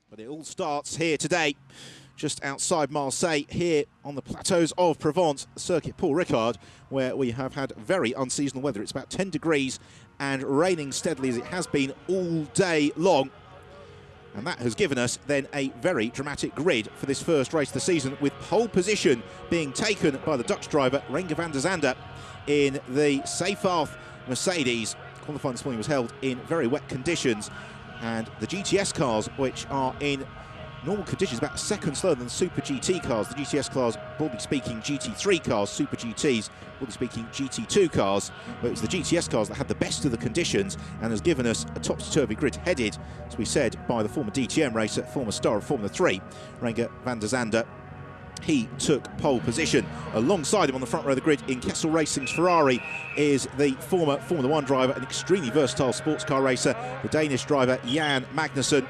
But it all starts here today, just outside Marseille, here on the plateaus of Provence, circuit Paul Ricard, where we have had very unseasonal weather. It's about 10 degrees and raining steadily as it has been all day long. And that has given us then a very dramatic grid for this first race of the season, with pole position being taken by the Dutch driver Renger van der Zande in the Seyfarth Mercedes. Qualifying this morning was held in very wet conditions, and the GTS cars, which are in normal conditions about a second slower than the Super GT cars. The GTS cars, broadly speaking, GT3 cars, Super GTs, broadly speaking, GT2 cars. But it was the GTS cars that had the best of the conditions and has given us a topsy-turvy grid headed, as we said, by the former DTM racer, former star of Formula 3, Renger van der Zande. He took pole position. Alongside him on the front row of the grid in Kessel Racing's Ferrari is the former Formula 1 driver, an extremely versatile sports car racer, the Danish driver Jan Magnussen.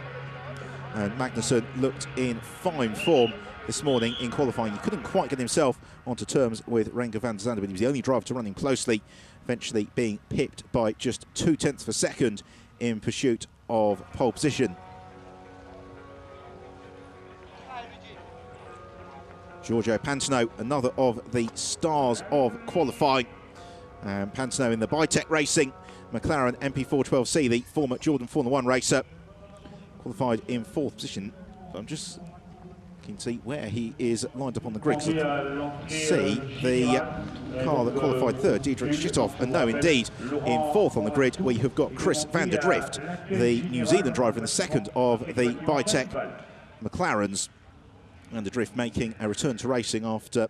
And Magnussen looked in fine form this morning in qualifying. He couldn't quite get himself onto terms with Renger van der Zande, but he was the only driver to run him closely, eventually being pipped by just 0.2 of a second in pursuit of pole position. Giorgio Pantano, another of the stars of qualifying. Pantano in the Bitech Racing, Mclaren MP4 12C, the former Jordan Formula 1 racer, qualified in 4th position. I'm just looking to see where he is lined up on the grid. See the car that qualified 3rd, Diederik Stithoff, and no, indeed, in 4th on the grid we have got Chris van der Drift, the New Zealand driver in the 2nd of the Bitech McLarens. Van der Drift making a return to racing after a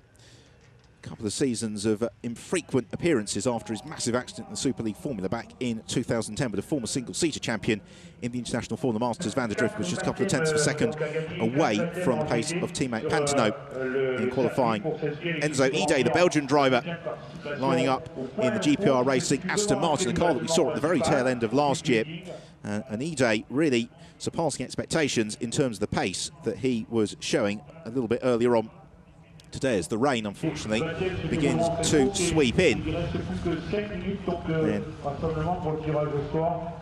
couple of seasons of infrequent appearances after his massive accident in the Super League Formula back in 2010, but a former single-seater champion in the International Formula Masters. Van der Drift was just a couple of tenths of a second away from the pace of teammate Pantano in qualifying. Enzo Ide, the Belgian driver, lining up in the GPR Racing Aston Martin, a car that we saw at the very tail end of last year. And Ide really surpassing expectations in terms of the pace that he was showing a little bit earlier on today, as the rain unfortunately begins to sweep in. Then it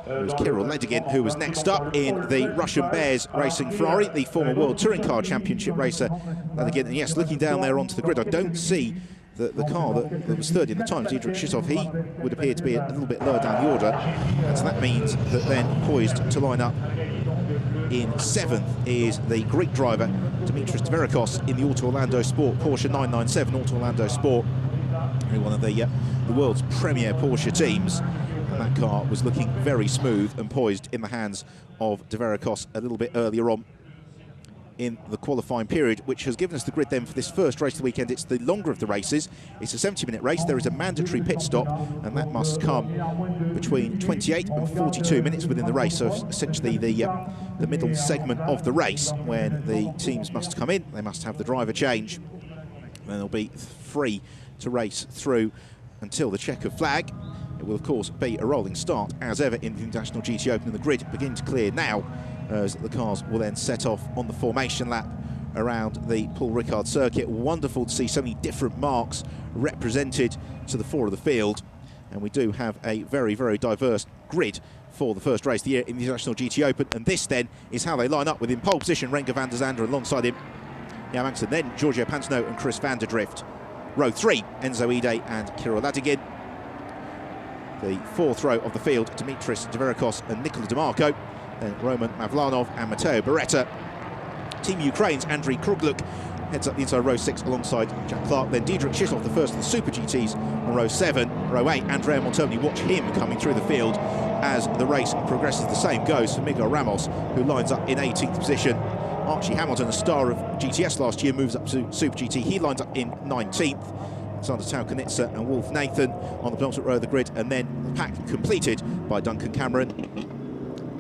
was Kirill Ledigin who was next up in the Russian Bears Racing Ferrari, the former World Touring Car Championship racer. Ledigin, and yes, looking down there onto the grid, I don't see the car that was 3rd in the time, Diederik Stithoff. He would appear to be a little bit lower down the order, and so that means that then poised to line up in 7th is the Greek driver Dimitris Deverikos in the Auto Orlando Sport Porsche 997 Auto Orlando Sport, one of the world's premier Porsche teams. And that car was looking very smooth and poised in the hands of Deverikos a little bit earlier on in the qualifying period, which has given us the grid then for this first race of the weekend. It's the longer of the races. It's a 70-minute race. There is a mandatory pit stop, and that must come between 28 and 42 minutes within the race. So essentially the middle segment of the race, when the teams must come in, they must have the driver change, and they'll be free to race through until the checkered flag. It will of course be a rolling start as ever in the International GT Open, and the grid begin to clear now, as the cars will then set off on the formation lap around the Paul Ricard circuit. Wonderful to see so many different marks represented to the fore of the field, and we do have a very, very diverse grid for the first race of the year in the International GT Open. And this then is how they line up, with in pole position Renger van der Zande, alongside him Jan Magnussen, then Giorgio Pantano and Chris van der Drift. Row 3, Enzo Ide and Kirill Ledigin. The 4th row of the field, Dimitris Deverikos and Nikola DeMarco. Then Roman Mavlanov and Matteo Beretta. Team Ukraine's Andriy Krugluk heads up the inside row 6 alongside Jack Clark. Then Diederik Stithoff, the first of the Super GTs, on row 7. Row 8, Andrea Montoni. Watch him coming through the field as the race progresses. The same goes for Miguel Ramos, who lines up in 18th position. Archie Hamilton, a star of GTS last year, moves up to Super GT. He lines up in 19th. Sander Taukanitsa and Wolf Nathan on the penultimate row of the grid, and then the pack completed by Duncan Cameron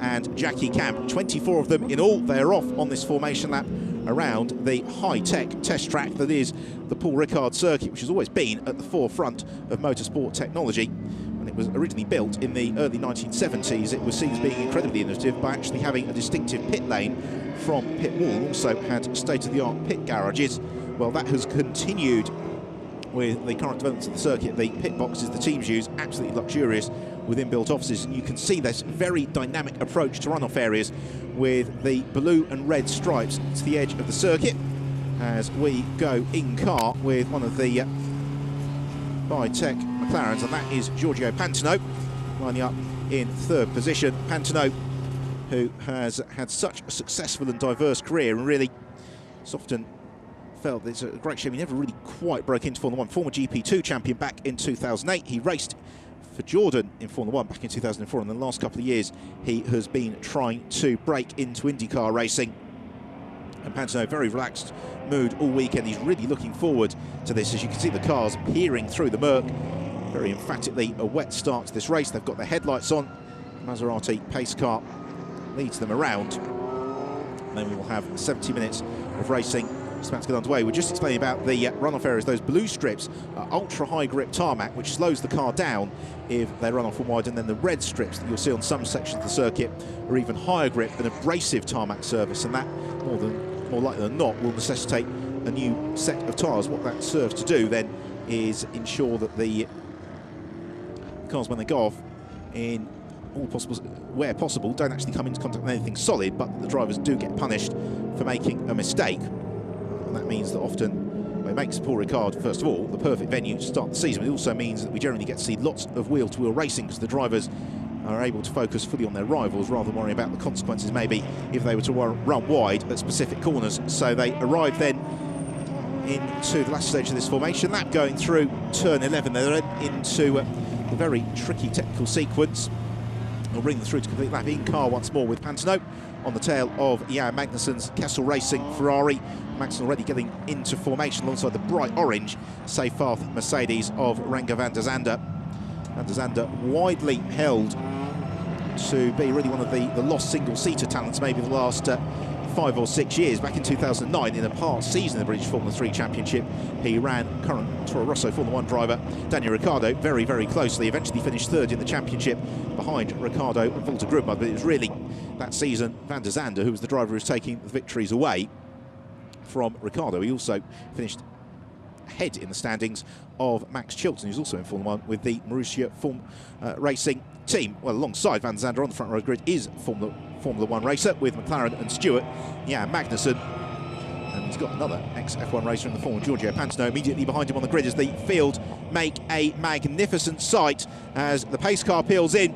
and Jackie Camp. 24 of them in all. They're off on this formation lap around the high-tech test track that is the Paul Ricard circuit, which has always been at the forefront of motorsport technology. When it was originally built in the early 1970s, it was seen as being incredibly innovative by actually having a distinctive pit lane from pit wall. Also had state-of-the-art pit garages. Well, that has continued with the current developments of the circuit. The pit boxes the teams use, absolutely luxurious with inbuilt offices, and you can see this very dynamic approach to runoff areas with the blue and red stripes to the edge of the circuit as we go in car with one of the Bi-Tech McLarens, and that is Giorgio Pantano lining up in third position. Pantano, who has had such a successful and diverse career, and really it's often felt that it's a great shame he never really quite broke into Formula 1. Former GP2 champion back in 2008. He raced for Jordan in Formula 1 back in 2004, and in the last couple of years he has been trying to break into IndyCar racing. And Pantano, very relaxed mood all weekend. He's really looking forward to this. As you can see, the cars peering through the murk. Very emphatically a wet start to this race. They've got their headlights on. Maserati pace car leads them around. And then we will have 70 minutes of racing. It's about to get underway. We're just explaining about the runoff areas. Those blue strips are ultra high grip tarmac, which slows the car down if they run off and wide, and then the red strips that you'll see on some sections of the circuit are even higher grip and abrasive tarmac surface, and that more likely than not will necessitate a new set of tyres. What that serves to do then is ensure that the cars, when they go off in all possible, where possible, don't actually come into contact with anything solid, but the drivers do get punished for making a mistake. And that means that often, well, it makes Paul Ricard, first of all, the perfect venue to start the season, but it also means that we generally get to see lots of wheel-to-wheel racing because the drivers are able to focus fully on their rivals rather than worrying about the consequences maybe if they were to run wide at specific corners. So they arrive then into the last stage of this formation lap, going through turn 11. They're into the very tricky technical sequence. We'll bring them through to complete lap in car once more with Pantano on the tail of Jan Magnussen's Kessel Racing Ferrari. Magnussen already getting into formation alongside the bright orange Seyfarth Mercedes of Renger van der Zande. Van der Zande widely held to be really one of the lost single-seater talents maybe the last 5 or 6 years. Back in 2009, in a past season of the British Formula 3 Championship, he ran current Toro Rosso Formula 1 driver Daniel Ricciardo very, very closely. Eventually finished third in the championship behind Ricciardo and Walter Grubmud, but it was really that season Van der Zande who was the driver who was taking the victories away from Ricciardo. He also finished ahead in the standings of Max Chilton, who's also in Formula 1 with the Marussia Racing team. Well, alongside Van der Zande on the front row grid is Formula 1 racer with McLaren and Stewart, Jan Magnussen. And he's got another ex-F1 racer in the form of Giorgio Pantano immediately behind him on the grid as the field make a magnificent sight as the pace car peels in.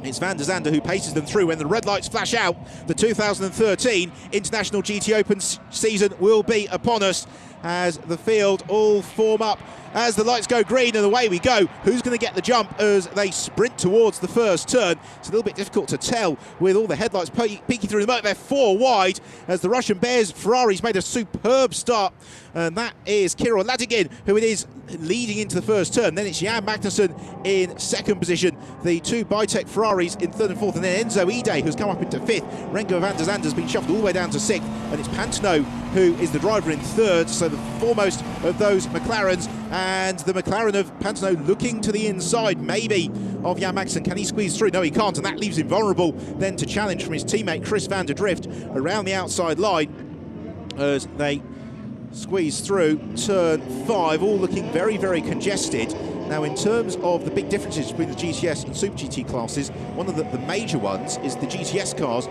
It's Van der Zande who paces them through when the red lights flash out. The 2013 International GT Open season will be upon us as the field all form up as the lights go green, and away we go. Who's going to get the jump as they sprint towards the first turn? It's a little bit difficult to tell with all the headlights peeking through the murk. They're 4 wide as the Russian Bears Ferrari's made a superb start, and that is Kirill Ladigin who it is leading into the first turn. Then it's Jan Magnussen in second position, the 2 Bi-Tech Ferraris in third and fourth, and then Enzo Ide who's come up into fifth. Rengo van der Zande has been shuffled all the way down to sixth, and it's Pantano who is the driver in third, so the foremost of those McLarens. And the McLaren of Pantano looking to the inside, maybe, of Jan Magnussen. Can he squeeze through? No, he can't, and that leaves him vulnerable then to challenge from his teammate Chris van der Drift around the outside line as they squeeze through turn 5, all looking very, very congested. Now, in terms of the big differences between the GTS and Super GT classes, one of the major ones is the GTS cars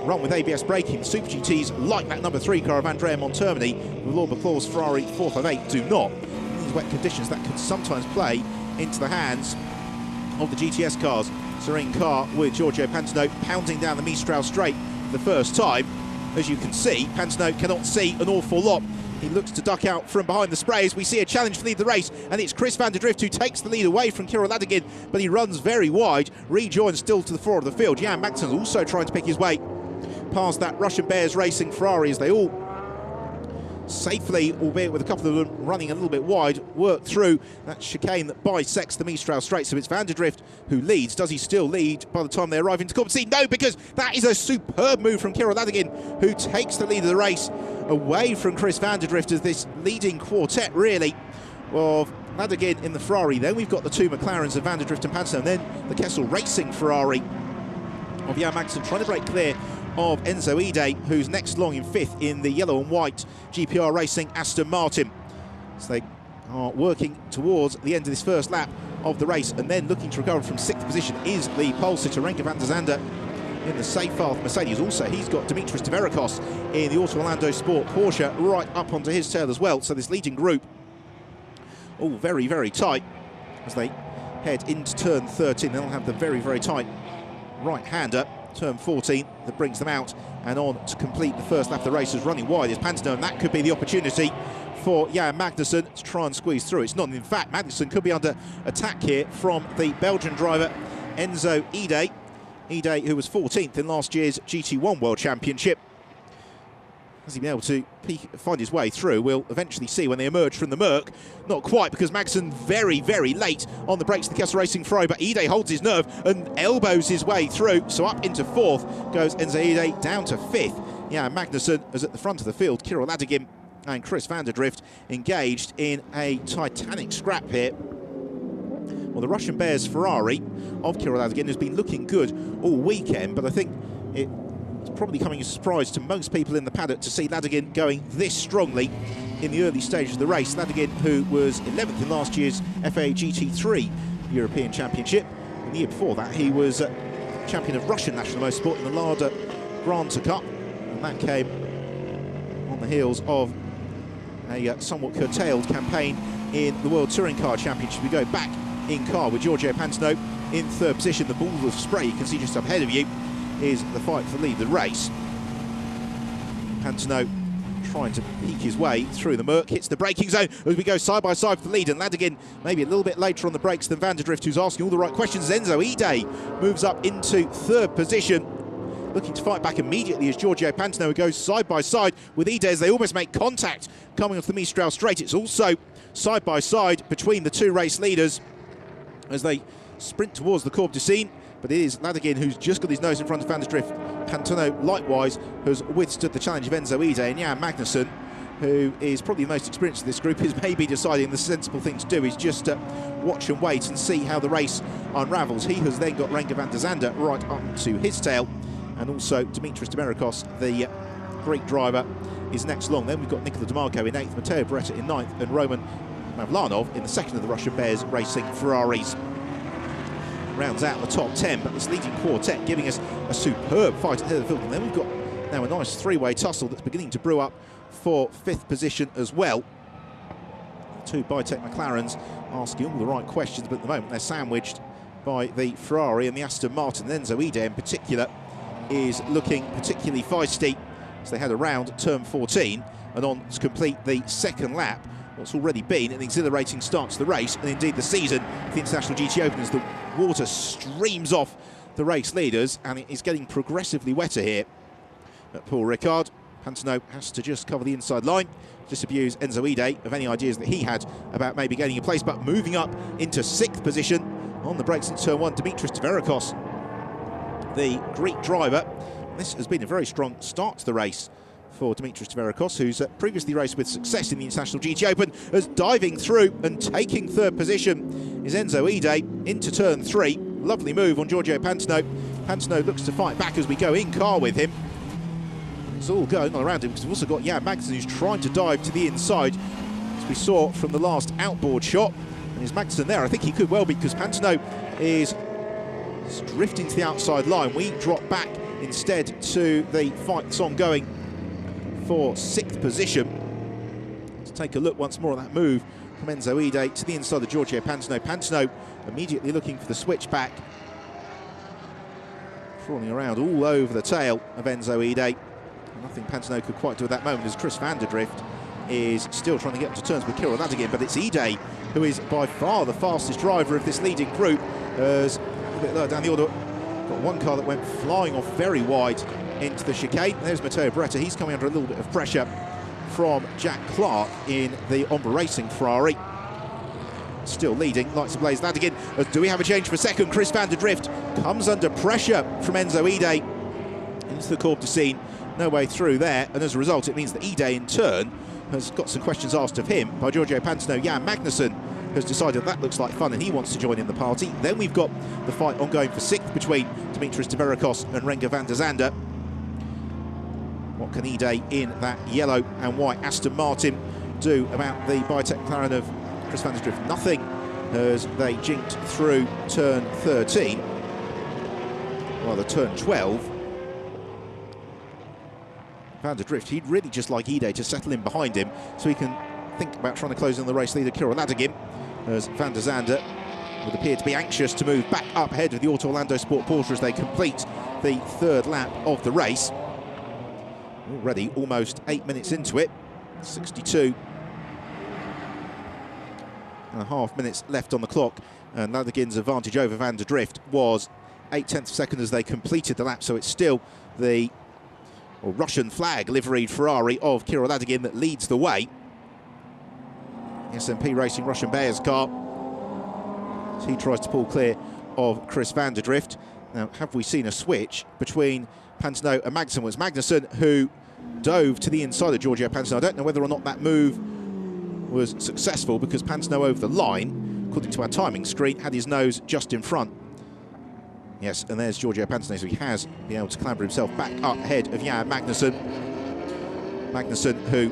run with ABS braking. The Super GTs, like that number 3 car of Andrea Montermini with Lord Bucklaw's Ferrari 458, do not. In these wet conditions, that can sometimes play into the hands of the GTS cars. Serene car with Giorgio Pantano pounding down the Mistral straight for the first time. As you can see, Pantano cannot see an awful lot. He looks to duck out from behind the sprays. We see a challenge to lead the race, and it's Chris van der Drift who takes the lead away from Kirill Ladigin, but he runs very wide, rejoins still to the fore of the field. Jan Magnussen also trying to pick his way past that Russian Bears Racing Ferrari as they all safely, albeit with a couple of them running a little bit wide, work through that chicane that bisects the Mistral Straight. So it's Van der Drift who leads. Does he still lead by the time they arrive into competition? No, because that is a superb move from Kirill Ladigin, who takes the lead of the race away from Chris van der Drift as this leading quartet, really, of Ladigin in the Ferrari. Then we've got the 2 McLarens of van der Drift and Pantano, and then the Kessel Racing Ferrari of Jan Magnussen trying to break clear of Enzo Ide, who's next along in 5th in the yellow and white GPR Racing Aston Martin. So they are working towards the end of this first lap of the race, and then looking to recover from 6th position is the pole sitter Renke van der Zande in the safe path Mercedes. Also, he's got Dimitris Tverakos in the Auto Orlando Sport Porsche right up onto his tail as well. So this leading group, all very, very tight as they head into turn 13. They'll have the very, very tight right-hander, turn 14, that brings them out and on to complete the first lap of the race. Is running wide is Pantano, and that could be the opportunity for Jan Magnussen to try and squeeze through. It's not. In fact, Magnussen could be under attack here from the Belgian driver Enzo Ide. Ide, who was 14th in last year's GT1 World Championship. Has he been able to find his way through? We'll eventually see when they emerge from the Merc. Not quite, because Magnussen very, very late on the brakes of the Kessel Racing Ferrari, but Ide holds his nerve and elbows his way through. So up into 4th goes Enzo Ide, down to 5th. Yeah, Magnussen is at the front of the field. Kirill Ladigin and Chris van der Drift engaged in a titanic scrap here. Well, the Russian Bears Ferrari of Kirill Ladigin has been looking good all weekend, but I think it's probably coming as a surprise to most people in the paddock to see Ladigin going this strongly in the early stages of the race. Ladigin, who was 11th in last year's FA GT3 European Championship. And the year before that, he was champion of Russian national motorsport in the Lada Granta Cup. And that came on the heels of a somewhat curtailed campaign in the World Touring Car Championship. We go back in car with Giorgio Pantano in 3rd position. The ball of spray you can see just up ahead of you is the fight for the lead of the race. Pantano trying to peek his way through the Merc, hits the braking zone as we go side by side for the lead, and Ladigin maybe a little bit later on the brakes than van der Drift, who's asking all the right questions. Enzo Ide moves up into 3rd position, looking to fight back immediately as Giorgio Pantano goes side by side with Ide as they almost make contact coming off the Mistral straight. It's also side by side between the two race leaders as they sprint towards the Courbe du Cygne, but it is Ladigin who's just got his nose in front of van der Drift. Pantano likewise has withstood the challenge of Enzo Ide, and Jan Magnussen, who is probably the most experienced of this group, is maybe deciding the sensible thing to do is just watch and wait and see how the race unravels. He has then got Renger van der Zande right up to his tail, and also Dimitris Tverakos, the Greek driver, is next along. Then we've got Nicola Di Marco in 8th, Matteo Beretta in 9th, and Roman Mavlanov in the 2nd of the Russian Bears Racing Ferraris. Rounds out the top 10, but this leading quartet giving us a superb fight ahead of the field. And then we've got now a nice 3-way tussle that's beginning to brew up for 5th position as well. Two Bitech McLarens asking all the right questions, but at the moment they're sandwiched by the Ferrari, and the Aston Martin. Enzo Ide in particular is looking particularly feisty as they head around turn 14 and on to complete the 2nd lap. What's already been an exhilarating start to the race, and indeed the season of the International GT Open, as the water streams off the race leaders, and it is getting progressively wetter here at Paul Ricard. Pantano has to just cover the inside line, disabuse Enzo Ide of any ideas that he had about maybe gaining a place, but moving up into 6th position on the brakes in turn 1, Dimitris Tverakos, the Greek driver. This has been a very strong start to the race for Dimitris Tverakos, who's previously raced with success in the International GT Open, as diving through and taking 3rd position is Enzo Ide into turn 3. Lovely move on Giorgio Pantano. Pantano looks to fight back as we go in car with him. It's all going on around him, because we've also got Jan Magnussen, who's trying to dive to the inside, as we saw from the last outboard shot. And is Magnussen there? I think he could well be, because Pantano is drifting to the outside line. We drop back instead to the fight that's ongoing for 6th position. Let's take a look once more at that move from Enzo Ide to the inside of Giorgio Pantano. Pantano immediately looking for the switchback, crawling around all over the tail of Enzo Ide. Nothing Pantano could quite do at that moment, as Chris van der Drift is still trying to get up to terms with Kirill Ladigin, but it's Ide who is by far the fastest driver of this leading group. As a bit lower down the order, got one car that went flying off very wide into the chicane. There's Matteo Beretta. He's coming under a little bit of pressure from Jack Clark in the Ombre Racing Ferrari. Still leading, lights ablaze. Ladigin. Do we have a change for 2nd? Chris van der Drift comes under pressure from Enzo Ide into the Courbe du Cygne. No way through there, and as a result it means that Ide in turn has got some questions asked of him by Giorgio Pantano. Jan Magnussen has decided that looks like fun and he wants to join in the party. Then we've got the fight ongoing for 6th between Dimitris Tverakos and Renger van der Zande. What can Ide in that yellow and white Aston Martin do about the Bitech McLaren of Chris van der Drift? Nothing, as they jinked through turn 13, rather turn 12. Van der Drift, he'd really just like Ide to settle in behind him so he can think about trying to close in the race leader, Kiro Ladegim, as Van der Zande would appear to be anxious to move back up ahead of the Auto Orlando Sport Porsche as they complete the third lap of the race. Already almost 8 minutes into it, 62.5 minutes left on the clock, and Ladegin's advantage over Van der Drift was 0.8 of a second as they completed the lap, so it's still the Russian flag liveried Ferrari of Kiro Ladegin that leads the way. SMP Racing Russian Bears car, as he tries to pull clear of Chris Van der Drift. Now, have we seen a switch between Pantano and Magnussen? It was Magnussen who dove to the inside of Giorgio Pantano. I don't know whether or not that move was successful, because Pantano over the line, according to our timing screen, had his nose just in front. Yes, and there's Giorgio Pantano, so he has been able to clamber himself back up ahead of Jan Magnussen. Magnussen, who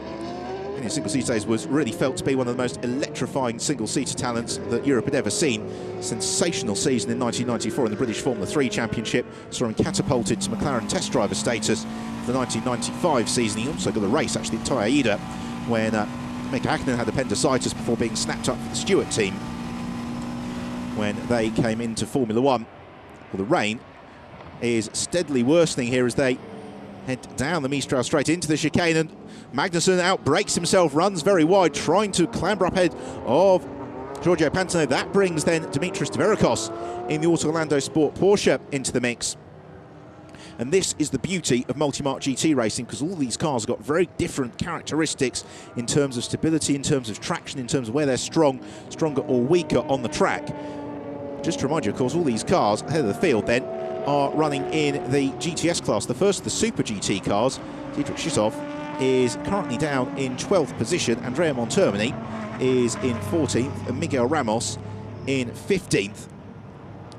in his single-seater days was really felt to be one of the most electrifying single-seater talents that Europe had ever seen. Sensational season in 1994 in the British Formula 3 Championship, saw him catapulted to McLaren test driver status for the 1995 season. He also got a race, actually, at Toyota, when Mika Hakkinen had appendicitis before being snapped up for the Stewart team when they came into Formula 1. Well, the rain is steadily worsening here as they head down the Mistral straight into the chicane, and Magnussen outbrakes himself, runs very wide, trying to clamber up ahead of Giorgio Pantano. That brings then Dimitris Tverikos in the Auto Orlando Sport Porsche into the mix. And this is the beauty of multi-mark GT racing, because all these cars have got very different characteristics in terms of stability, in terms of traction, in terms of where they're stronger or weaker on the track. Just to remind you, of course, all these cars ahead of the field then are running in the GTS class. The first of the Super GT cars, Dietrich Schisshoff, is currently down in 12th position. Andrea Montermini is in 14th, and Miguel Ramos in 15th.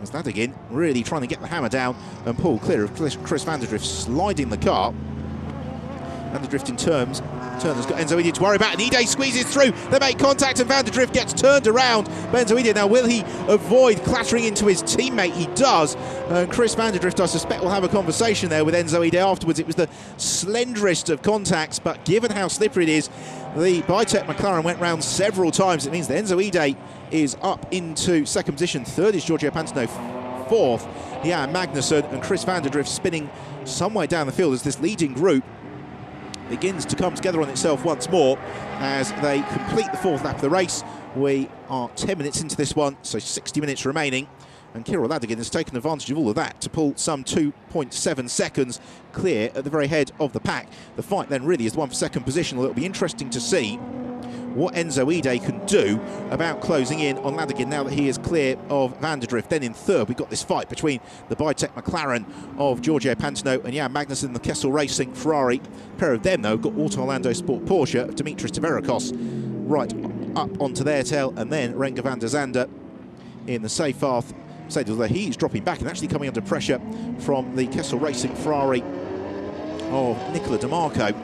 As Ladegin really trying to get the hammer down and pull clear of Chris Van der Drift, sliding the car. Van der Drift in Turner's got Enzo Ide to worry about, and Ide squeezes through. They make contact and Van der Drift gets turned around. But Enzo Ide, now will he avoid clattering into his teammate? He does. And Chris Van der Drift, I suspect, will have a conversation there with Enzo Ide afterwards. It was the slenderest of contacts, but given how slippery it is, the Bitech McLaren went round several times. It means that Enzo Ide is up into second position. Third is Giorgio Pantano. Fourth, Jan Magnussen, and Chris Van der Drift spinning some way down the field as this leading group begins to come together on itself once more as they complete the fourth lap of the race. We are 10 minutes into this one, so 60 minutes remaining, and Kiro Ladegin has taken advantage of all of that to pull some 2.7 seconds clear at the very head of the pack. The fight then really is the one for second position, although it'll be interesting to see what Enzo Ide can do about closing in on Ladegin now that he is clear of Van der Drift. Then in third, we've got this fight between the Bitech McLaren of Giorgio Pantano and Jan Magnussen and the Kessel Racing Ferrari. A pair of them, though, got Auto Orlando Sport Porsche of Dimitris Tverikos right up onto their tail, and then Renger van der Zande in the Seyfarth Mercedes, although he's dropping back and actually coming under pressure from the Kessel Racing Ferrari of Nicola Di Marco.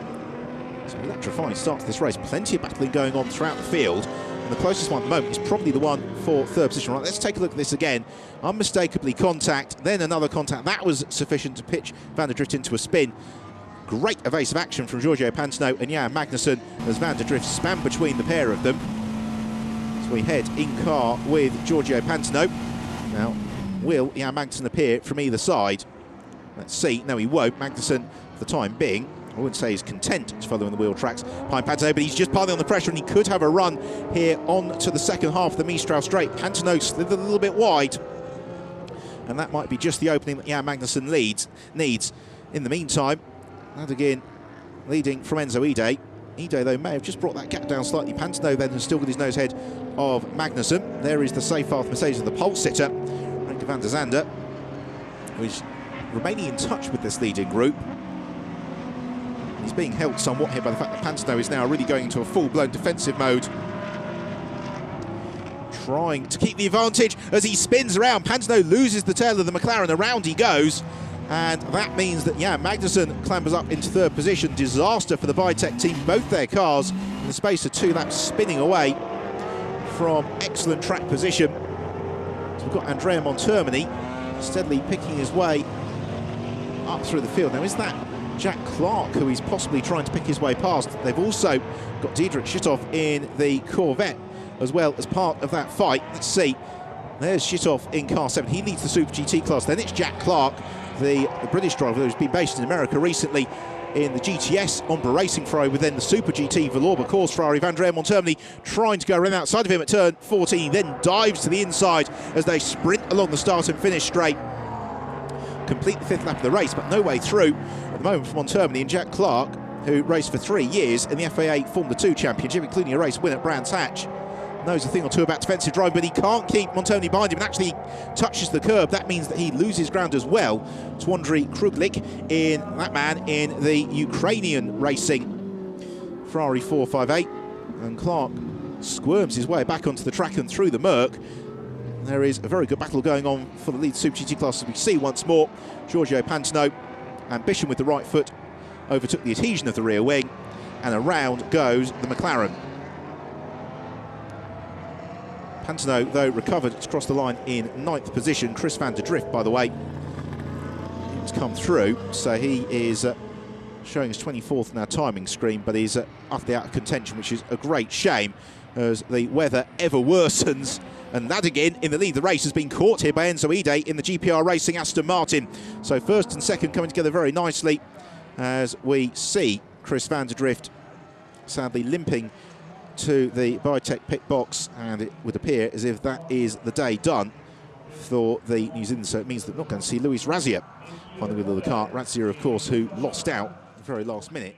So electrifying start to this race. Plenty of battling going on throughout the field. And the closest one at the moment is probably the one for third position. Right, let's take a look at this again. Unmistakably contact, then another contact. That was sufficient to pitch Van der Drift into a spin. Great evasive action from Giorgio Pantano and Jan Magnussen as Van der Drift span between the pair of them. So we head in car with Giorgio Pantano. Now, will Jan Magnussen appear from either side? Let's see. No, he won't. Magnussen, for the time being, I wouldn't say he's content to follow in the wheel tracks behind Pantano, but he's just piling on the pressure, and he could have a run here on to the second half of the Mistral Straight. Pantano slithered a little bit wide, and that might be just the opening that Jan Magnussen needs. In the meantime, Ladegin leading from Enzo Ide. Ide, though, may have just brought that gap down slightly. Pantano then has still got his nose ahead of Magnussen. There is the Seyfarth Mercedes of the pole sitter, Renger van der Zande, who is remaining in touch with this leading group. He's being held somewhat here by the fact that Pantano is now really going into a full-blown defensive mode, trying to keep the advantage as he spins around. Pantano loses the tail of the McLaren, around he goes, and that means that Jan Magnussen clambers up into third position. Disaster for the Bitech team, both their cars in the space of 2 laps spinning away from excellent track position. So we've got Andrea Montermini steadily picking his way up through the field. Now, is that Jack Clark, who is possibly trying to pick his way past. They've also got Diedrich Schittoff in the Corvette as well as part of that fight. Let's see. There's Schittoff in car 7. He leads the Super GT class. Then it's Jack Clark, the British driver who's been based in America recently in the GTS Ombra Racing Ferrari, with then the Super GT Valour course Ferrari. Vandrea Montermini trying to go around outside of him at turn 14, then dives to the inside as they sprint along the start and finish straight. Complete the 5th lap of the race, but no way through at the moment for Montermini. And Jack Clark, who raced for 3 years in the FAA Formula 2 Championship, including a race win at Brands Hatch, knows a thing or two about defensive driving, but he can't keep Montermini behind him and actually touches the curb. That means that he loses ground as well to Andriy Kruglik, in that man in the Ukrainian racing Ferrari 458. And Clark squirms his way back onto the track and through the murk. There is a very good battle going on for the lead Super GT class, as we see once more. Giorgio Pantano, ambition with the right foot, overtook the adhesion of the rear wing, and around goes the Mclaren. Pantano, though, recovered across the line in 9th position. Chris van der Drift, by the way, has come through, so he is showing us 24th in our timing screen, but he's utterly out of contention, which is a great shame as the weather ever worsens. And that again in the lead. The race has been caught here by Enzo Ide in the GPR Racing Aston Martin. So first and second coming together very nicely as we see Chris van der Drift sadly limping to the Bitech pit box, and it would appear as if that is the day done for the New Zealand. So it means that we're not going to see Luis Razia on the wheel of the car. Razia, of course, who lost out at the very last minute